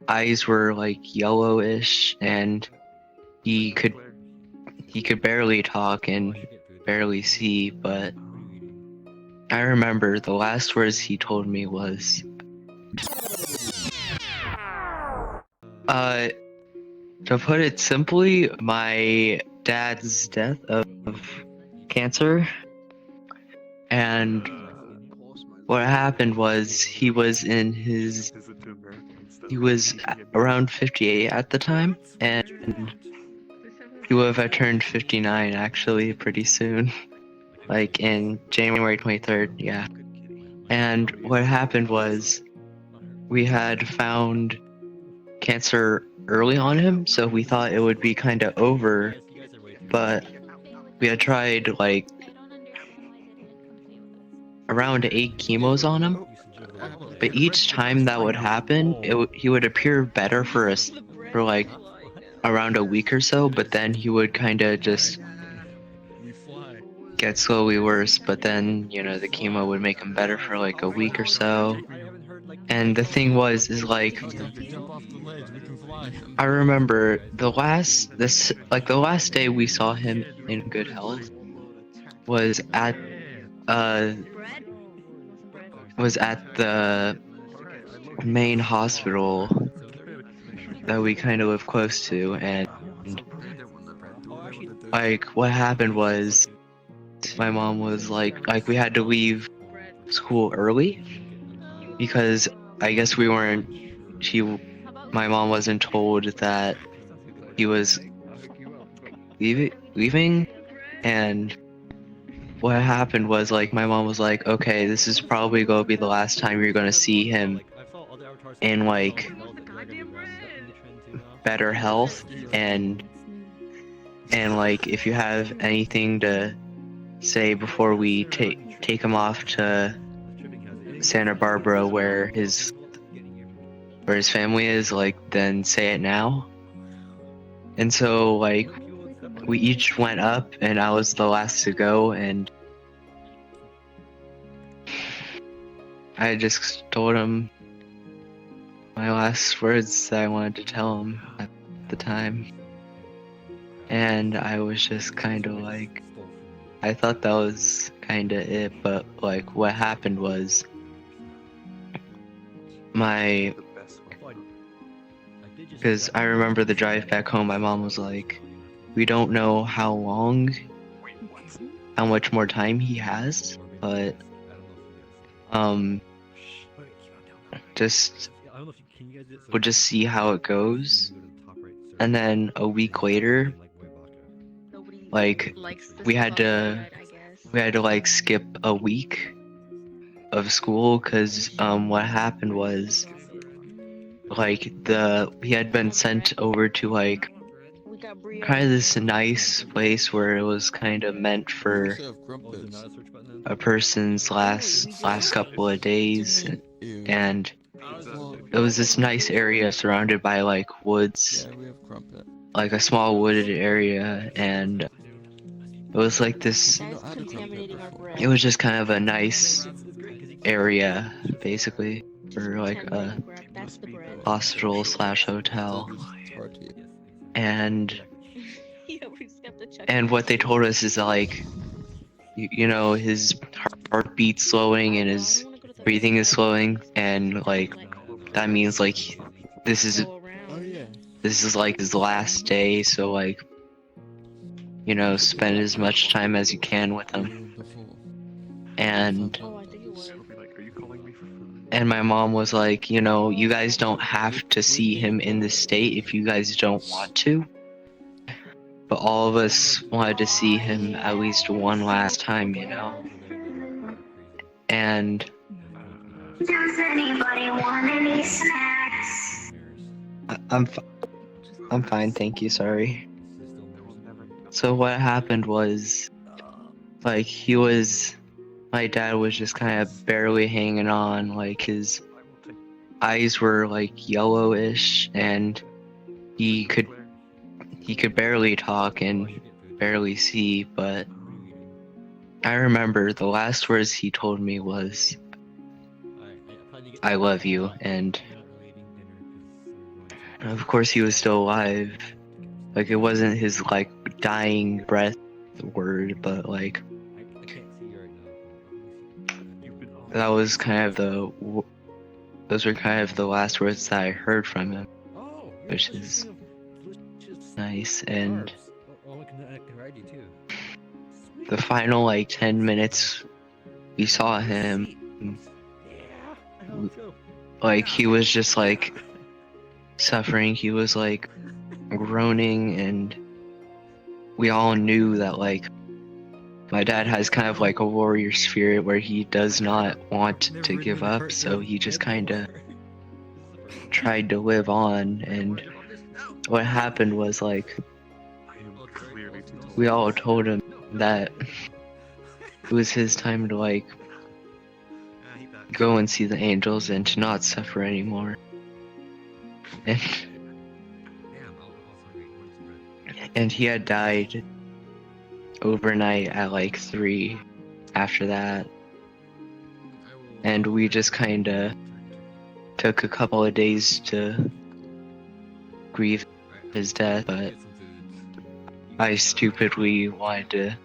eyes were like yellowish, and he could barely talk and barely see, but I remember the last words he told me was, uh, to put it simply, my dad's death of cancer, and what happened was he was around 58 at the time, and he would have turned 59 actually pretty soon, like in January 23rd, yeah. And what happened was we had found cancer early on him, so we thought it would be kind of over, but we had tried like around 8 chemos on him, but each time that would happen, he would appear better for us for like around a week or so, but then he would kind of just get slowly worse, but then, you know, the chemo would make him better for like a week or so. And the thing is like, I remember the last day we saw him in good health was at the main hospital that we kind of live close to, and like what happened was my mom was like we had to leave school early because I guess my mom wasn't told that he was leaving, and what happened was like my mom was like, okay, this is probably gonna be the last time you're gonna see him in like better health, and like if you have anything to say before we take him off to Santa Barbara where his family is, like, then say it now. And so like we each went up and I was the last to go, and I just told him my last words that I wanted to tell him at the time. And I was just kind of like, I thought that was kind of it, but like what happened was because I remember the drive back home, my mom was like, we don't know how much more time he has, but we'll just see how it goes. And then a week later, like we had to like skip a week of school because what happened was like he had been sent over to like kind of this nice place where it was kind of meant for a person's last couple of days, and it was this nice area surrounded by like woods, like a small wooded area, and it was like this, it was just kind of a nice area basically for like a hospital / hotel. And what they told us is like, you know, his heartbeat's slowing and his breathing is slowing, and like that means like this is like his last day, so like, you know, spend as much time as you can with him. And my mom was like, you know, you guys don't have to see him in this state if you guys don't want to, but all of us wanted to see him at least one last time, you know. And does anybody want any snacks? I'm fine, thank you, sorry. So what happened was, like, my dad was just kind of barely hanging on, like his eyes were like yellowish, and he could barely talk and barely see, but I remember the last words he told me was, I love you, and Of course, he was still alive. Like, it wasn't his, like, dying breath word, but, like, that was kind of those were kind of the last words that I heard from him, which is nice. And the final, like, 10 minutes we saw him, like, he was just, like, suffering. He was, like, groaning, and we all knew that, like, my dad has kind of like a warrior spirit where he does not want to give up, so he just kind of tried to live on. And what happened was, like, we all told him that it was his time to, like, go and see the angels and to not suffer anymore. And he had died overnight at like 3 after that. And we just kind of took a couple of days to grieve his death, but I stupidly wanted to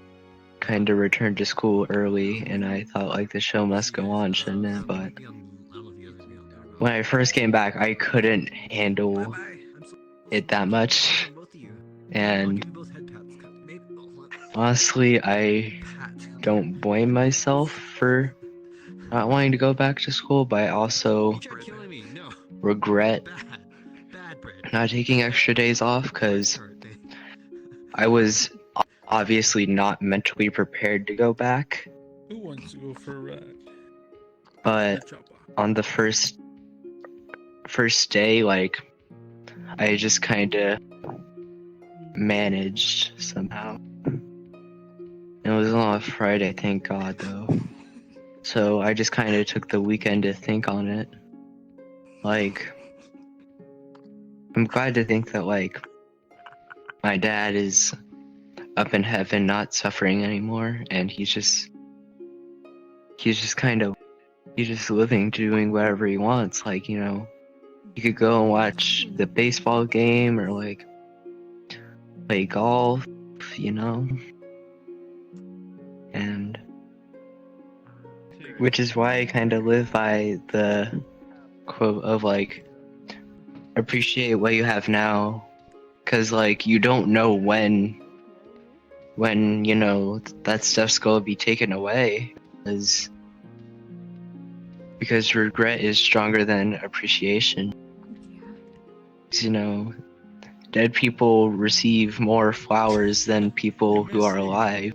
kind of return to school early, and I thought, like, the show must go on, shouldn't it? But when I first came back, I couldn't handle it that much, and honestly, I don't blame myself for not wanting to go back to school, but I also regret not taking extra days off, because I was obviously not mentally prepared to go back. Who wants to go for a ride? But on the first day, like, I just kind of managed somehow. It was on a Friday, thank God, though. So I just kind of took the weekend to think on it. Like, I'm glad to think that, like, my dad is up in heaven, not suffering anymore, and he's just living, doing whatever he wants. Like, you know, you could go and watch the baseball game or, like, play golf, you know? And which is why I kind of live by the quote of, like, appreciate what you have now, because, like, you don't know when you know that stuff's gonna be taken away, because regret is stronger than appreciation. You know, dead people receive more flowers than people who are alive.